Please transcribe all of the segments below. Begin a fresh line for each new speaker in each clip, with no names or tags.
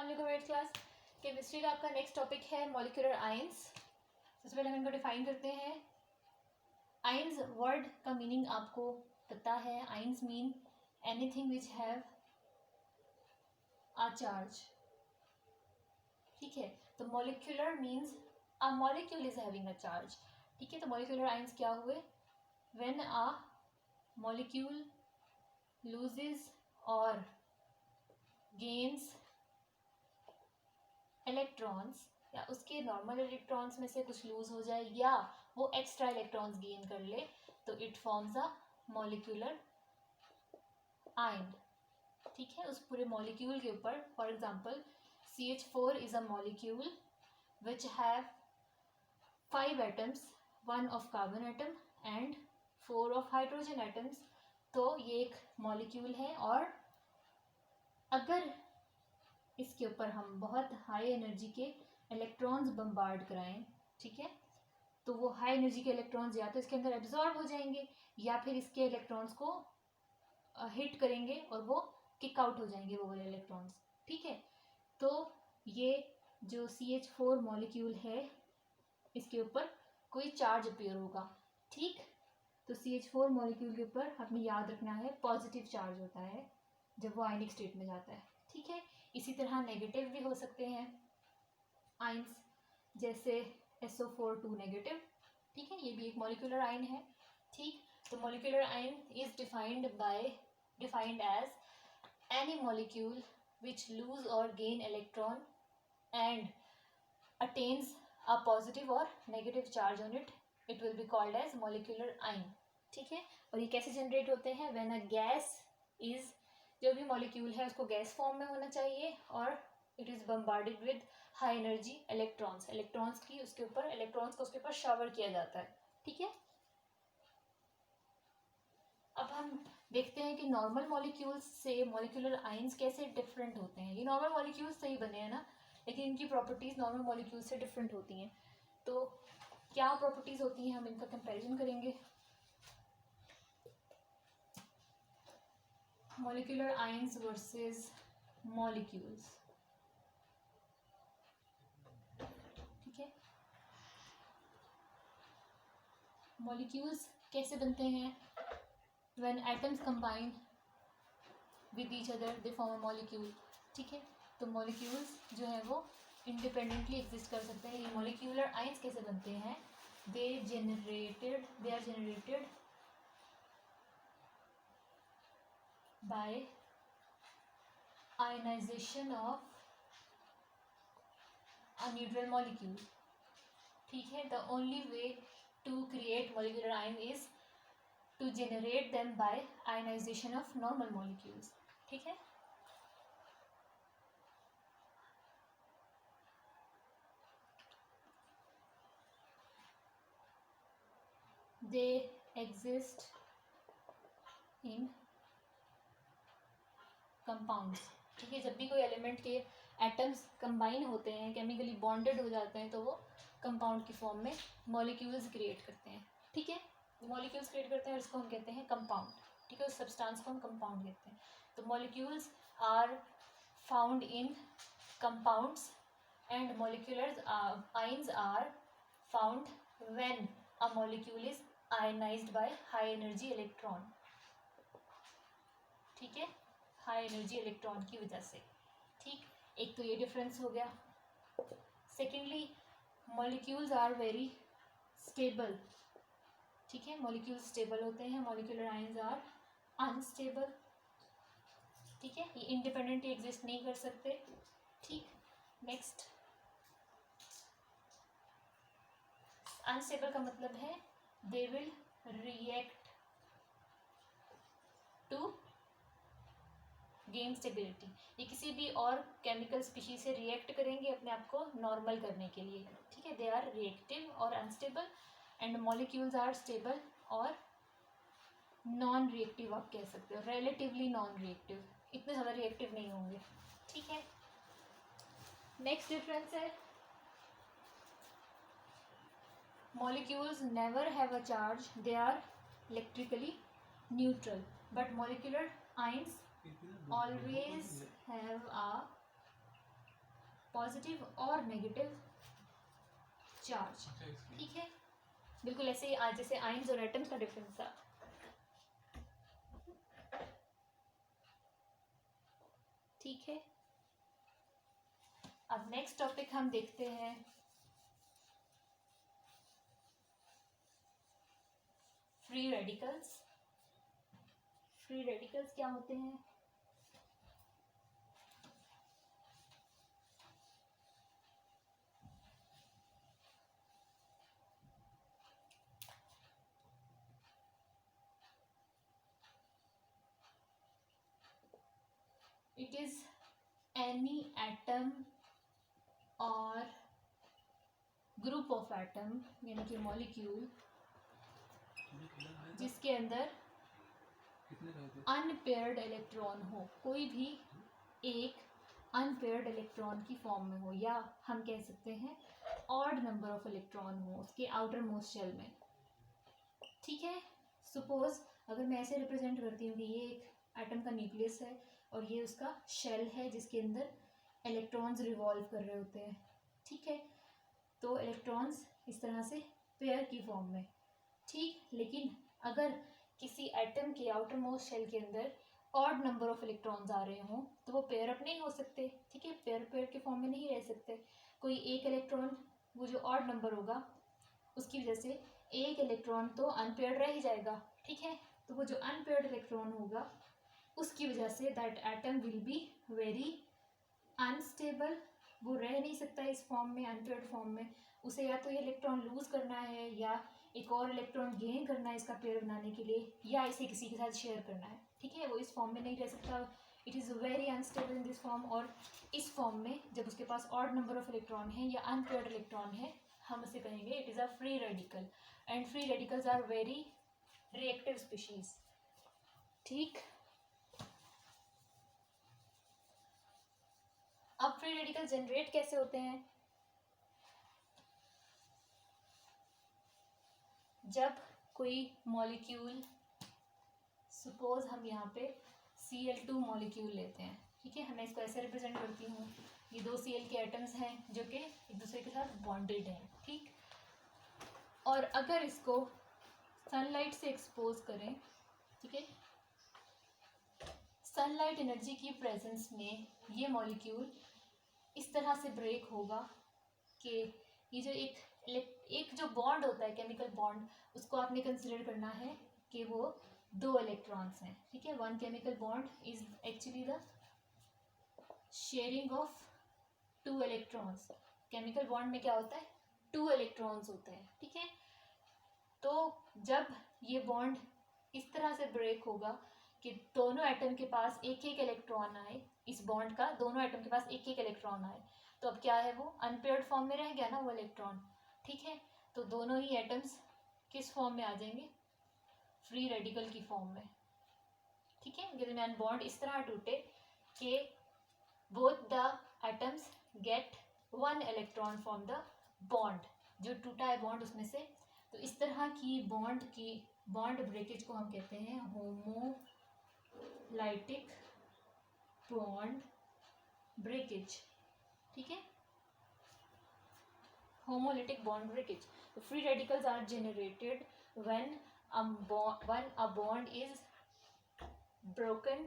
अस्सलाम eighth class chemistry का आपका नेक्स्ट टॉपिक है मॉलिक्यूलर आयंस। सबसे पहले हम इनको डिफाइन करते हैं। आयंस वर्ड का मीनिंग आपको पता है। Ions mean anything which have a charge. ठीक है, तो molecular means a molecule is having a charge. ठीक है, तो मॉलिक्यूलर आयंस क्या हुए? व्हेन अ मॉलिक्यूल लूजेस और गेन्स इलेक्ट्रॉन्स, या उसके नॉर्मल इलेक्ट्रॉन्स में से कुछ लूज हो जाए या वो एक्स्ट्रा इलेक्ट्रॉन्स गेन कर ले, तो it forms a molecular ion. ठीक है, उस पूरे मॉलिक्यूल के ऊपर, for example CH4 is a molecule which have 5 atoms, 1 of carbon atom and 4 of hydrogen atoms. तो ये एक मॉलिक्यूल है, और अगर इसके ऊपर हम बहुत हाई एनर्जी के इलेक्ट्रॉन्स बम्बार्ड कराएं, ठीक है, तो वो हाई एनर्जी के इलेक्ट्रॉन्स या तो इसके अंदर एब्जॉर्ब हो जाएंगे या फिर इसके इलेक्ट्रॉन्स को हिट करेंगे और वो किक आउट हो जाएंगे वो वाले इलेक्ट्रॉन्स। ठीक है, तो ये जो CH4 मॉलिक्यूल है इसके ऊपर कोई चार्ज अपीयर होगा। ठीक, तो CH4 मॉलिक्यूल के ऊपर हमें याद रखना है पॉजिटिव चार्ज होता है जब वो आयनिक स्टेट में जाता है। ठीक है, इसी तरह नेगेटिव भी हो सकते हैं आयंस, जैसे SO4 नेगेटिव। ठीक है, ये भी एक मॉलिक्यूलर आयन है। ठीक, तो molecular ion is defined as any molecule which lose or gain electron and attains a positive और negative charge on it, it will be called as molecular ion. ठीक है, और ये कैसे जनरेट होते हैं? व्हेन अ गैस इज, जो भी मॉलिक्यूल है उसको गैस फॉर्म में होना चाहिए और it is bombarded with high energy electrons. Electrons को उसके ऊपर शावर किया जाता है। ठीक है, अब हम देखते हैं कि नॉर्मल मॉलिक्यूल्स से मॉलिक्यूलर आयंस कैसे डिफरेंट होते हैं। ये नॉर्मल मॉलिक्यूल्स से ही बने हैं ना, लेकिन इनकी प्रॉपर्टीज नॉर्मल मॉलिक्यूल्स से डिफरेंट होती हैं। तो क्या प्रॉपर्टीज होती हैं, हम इनका कंपैरिजन करेंगे। Molecular ions versus molecules. ठीक है, मॉलिक्यूल्स कैसे बनते हैं? When atoms combine with each other they form a molecule. ठीक है, तो मॉलिक्यूल्स जो है वो इंडिपेंडेंटली एग्जिस्ट कर सकते हैं। ये मॉलिक्यूलर आयंस कैसे बनते हैं? They are generated by ionization of a neutral molecule. ठीक है, the only way to create molecular ion is to generate them by ionization of normal molecules. ठीक है, they exist in compounds. ठीक है, जब भी कोई एलिमेंट के एटम्स कंबाइन होते हैं, केमिकली बॉन्डेड हो जाते हैं, तो वो कंपाउंड की फॉर्म में मॉलिक्यूल्स क्रिएट करते हैं। ठीक है, मॉलिक्यूल्स क्रिएट करते हैं और इसको हम कहते हैं कंपाउंड। ठीक है, उस सब्सटेंस को हम कंपाउंड कहते हैं। तो molecules are found in compounds and molecular ions are found when a molecule is ionized by high energy electron. ठीक है, हाई एनर्जी इलेक्ट्रॉन की वजह से। ठीक, एक तो ये डिफरेंस हो गया। Secondly, molecules are very stable. ठीक है, मॉलिक्यूल्स स्टेबल होते हैं, मॉलिक्यूलर आयंस आर अनस्टेबल। ठीक है, ये इंडिपेंडेंटली एग्जिस्ट नहीं कर सकते। ठीक, नेक्स्ट, अनस्टेबल का मतलब है they will react to gain stability. ये किसी भी और केमिकल स्पीशीज से रिएक्ट करेंगे अपने आप को नॉर्मल करने के लिए। ठीक है, दे आर रिएक्टिव और unstable, and molecules are stable और नॉन रिएक्टिव, आप कह सकते हो रिलेटिवली नॉन रिएक्टिव, इतने ज़्यादा रिएक्टिव नहीं होंगे। ठीक है, नेक्स्ट डिफरेंस है molecules never have a charge, they are electrically neutral, but molecular ions always have a positive और नेगेटिव चार्ज। ठीक है, बिल्कुल ऐसे ही आज जैसे आयंस और एटम्स का डिफरेंस था। ठीक है, अब नेक्स्ट टॉपिक हम देखते हैं फ्री रेडिकल्स। फ्री रेडिकल्स क्या होते हैं? इट इज एनी एटम और ग्रुप ऑफ एटम यानी कि मॉलिक्यूल जिसके अंदर अनपेयर्ड इलेक्ट्रॉन हो, कोई भी एक अनपेयर्ड इलेक्ट्रॉन की फॉर्म में हो, या हम कह सकते हैं ऑड नंबर ऑफ इलेक्ट्रॉन हो उसके आउटर मोस्ट शेल में। ठीक है, सपोज अगर मैं ऐसे रिप्रेजेंट करती हूँ कि ये एक एटम का न्यूक्लियस है और ये उसका शेल है जिसके अंदर इलेक्ट्रॉन्स रिवॉल्व कर रहे होते हैं। ठीक है, तो इलेक्ट्रॉन्स इस तरह से पेयर की फॉर्म में। ठीक, लेकिन अगर किसी एटम के आउटर मोस्ट शेल के अंदर ऑड नंबर ऑफ इलेक्ट्रॉन्स आ रहे हों तो वो पेयर अप नहीं हो सकते। ठीक है, पेयर के फॉर्म में नहीं रह सकते। कोई एक इलेक्ट्रॉन, वो जो ऑड नंबर होगा उसकी वजह से एक इलेक्ट्रॉन तो अनपेयर्ड रह ही जाएगा। ठीक है, तो वो जो अनपेयर्ड इलेक्ट्रॉन होगा उसकी वजह say that atom will be very unstable, वो रह नहीं सकता इस फॉर्म में, अनपेयर्ड फॉर्म में। उसे या तो ये इलेक्ट्रॉन लूज करना है या एक और इलेक्ट्रॉन गेन करना है इसका पेयर बनाने के लिए, या इसे किसी के साथ शेयर करना है। ठीक है, वो इस फॉर्म में नहीं रह सकता, it is very unstable in this form. और इस फॉर्म में जब उसके पास ऑड नंबर ऑफ इलेक्ट्रॉन है या अनपेयर्ड इलेक्ट्रॉन है, हम उसे कहेंगे it is a free radical. And free radicals are very reactive species. ठीक, अब फ्री रेडिकल जनरेट कैसे होते हैं? जब कोई मॉलिक्यूल, सपोज हम यहाँ पे Cl2 मॉलिक्यूल लेते हैं। ठीक है, मैं इसको ऐसे रिप्रेजेंट करती हूँ, ये दो Cl के एटम्स हैं जो कि एक दूसरे के साथ बॉन्डेड हैं। ठीक, और अगर इसको सनलाइट से एक्सपोज करें, ठीक है, सनलाइट एनर्जी की प्रेजेंस में ये मॉलिक्यूल इस तरह से ब्रेक होगा कि ये जो एक जो बॉन्ड होता है, केमिकल बॉन्ड, उसको आपने कंसिडर करना है कि वो दो इलेक्ट्रॉन्स हैं। ठीक है, one chemical bond is actually the sharing of two electrons. Chemical bond में क्या होता है? टू इलेक्ट्रॉन्स होते हैं। ठीक है, तो जब ये बॉन्ड इस तरह से ब्रेक होगा कि दोनों एटम के पास एक एक इलेक्ट्रॉन आए, इस बॉन्ड का दोनों एटम के पास एक एक इलेक्ट्रॉन आए, तो अब क्या है, वो अनपेयर्ड फॉर्म में रह गया ना वो इलेक्ट्रॉन। ठीक है, तो दोनों ही एटम्स किस फॉर्म में आ जाएंगे? फ्री रेडिकल की फॉर्म में। ठीक है, दरमियान बॉन्ड इस तरह टूटे कि both the atoms get one electron from the bond, जो टूटा है बॉन्ड उसमें से। तो इस तरह की बॉन्ड ब्रेकेज को हम कहते हैं होमोलाइटिक बॉन्ड ब्रेकेज। ठीक है, homolytic bond breakage. The free radicals are generated when a bond is broken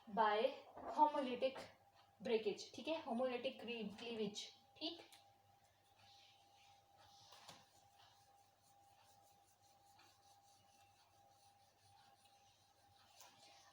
by homolytic breakage. ठीक है, homolytic cleavage। ठीक,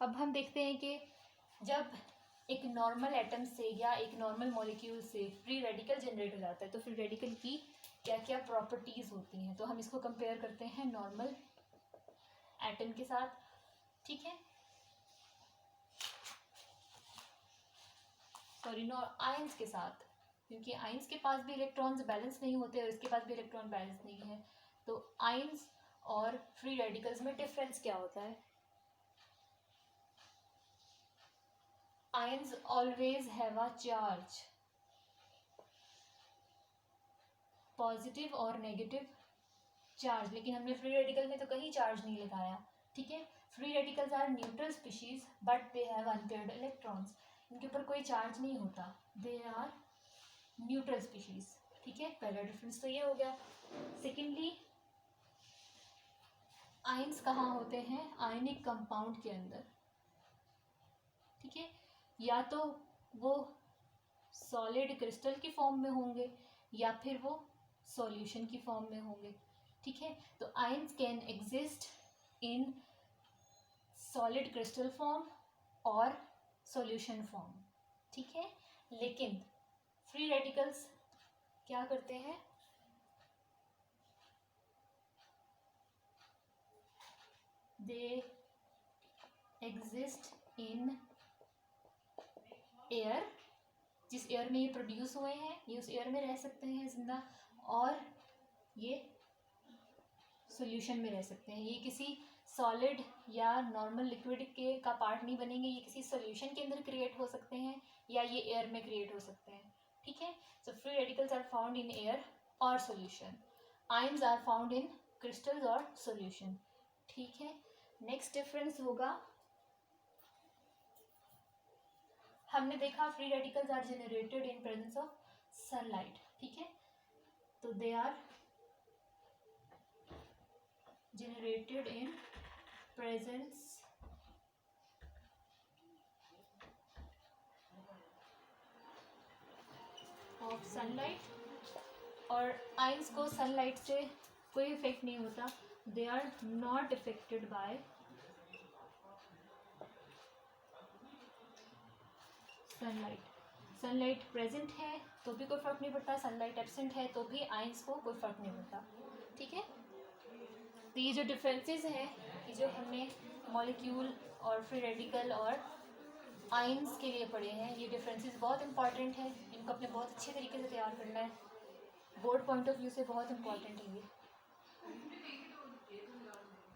अब हम देखते हैं कि जब एक नॉर्मल एटम से या एक नॉर्मल मॉलिक्यूल से फ्री रेडिकल जनरेट हो जाता है तो फ्री रेडिकल की क्या क्या प्रॉपर्टीज होती हैं। तो हम इसको कंपेयर करते हैं नॉर्मल एटम के साथ। ठीक है, सॉरी, आयंस के साथ, क्योंकि आयंस के पास भी इलेक्ट्रॉन्स बैलेंस नहीं होते और इसके पास भी इलेक्ट्रॉन बैलेंस नहीं है। तो आयंस और फ्री रेडिकल्स में डिफरेंस क्या होता है? Ions always have a charge, positive और नेगेटिव चार्ज, लेकिन हमने फ्री रेडिकल में तो कहीं चार्ज नहीं लगाया। ठीक है, free radicals are neutral species but they have unpaired electrons. उनके ऊपर कोई चार्ज नहीं होता, दे आर न्यूट्रल स्पीशीज। ठीक है, पहला डिफरेंस तो ये हो गया। सेकेंडली, आयंस कहाँ होते हैं? आयनिक कंपाउंड के अंदर। ठीक है, या तो वो सॉलिड क्रिस्टल की फॉर्म में होंगे या फिर वो सॉल्यूशन की फॉर्म में होंगे। ठीक है, तो ions can exist in solid crystal form और सॉल्यूशन फॉर्म। ठीक है, लेकिन फ्री रेडिकल्स क्या करते हैं? दे एग्जिस्ट इन एयर, जिस एयर में ये प्रोड्यूस हुए हैं ये उस एयर में रह सकते हैं जिंदा, और ये सॉल्यूशन में रह सकते हैं। ये किसी सॉलिड या नॉर्मल लिक्विड के का पार्ट नहीं बनेंगे, ये किसी सॉल्यूशन के अंदर क्रिएट हो सकते हैं या ये एयर में क्रिएट हो सकते हैं। ठीक है, so free radicals are found in air or solution, ions are found in crystals or solution. ठीक है, नेक्स्ट डिफरेंस होगा, हमने देखा free radicals are generated in presence of sunlight. ठीक है, तो they are generated in presence of sunlight, और ions को सनलाइट से कोई इफेक्ट नहीं होता, they are not affected by sunlight. Sunlight present है तो भी कोई फर्क नहीं पड़ता, सनलाइट एब्सेंट है तो भी आइंस को कोई फर्क नहीं पड़ता। ठीक है, तो ये जो डिफरेंसेस हैं, ये जो हमने मॉलिक्यूल और फ्री रेडिकल और आयंस के लिए पढ़े हैं, ये डिफरेंसेस बहुत इंपॉर्टेंट है, इनको अपने बहुत अच्छे तरीके से तैयार करना है, बोर्ड पॉइंट ऑफ व्यू से बहुत इंपॉर्टेंट है ये।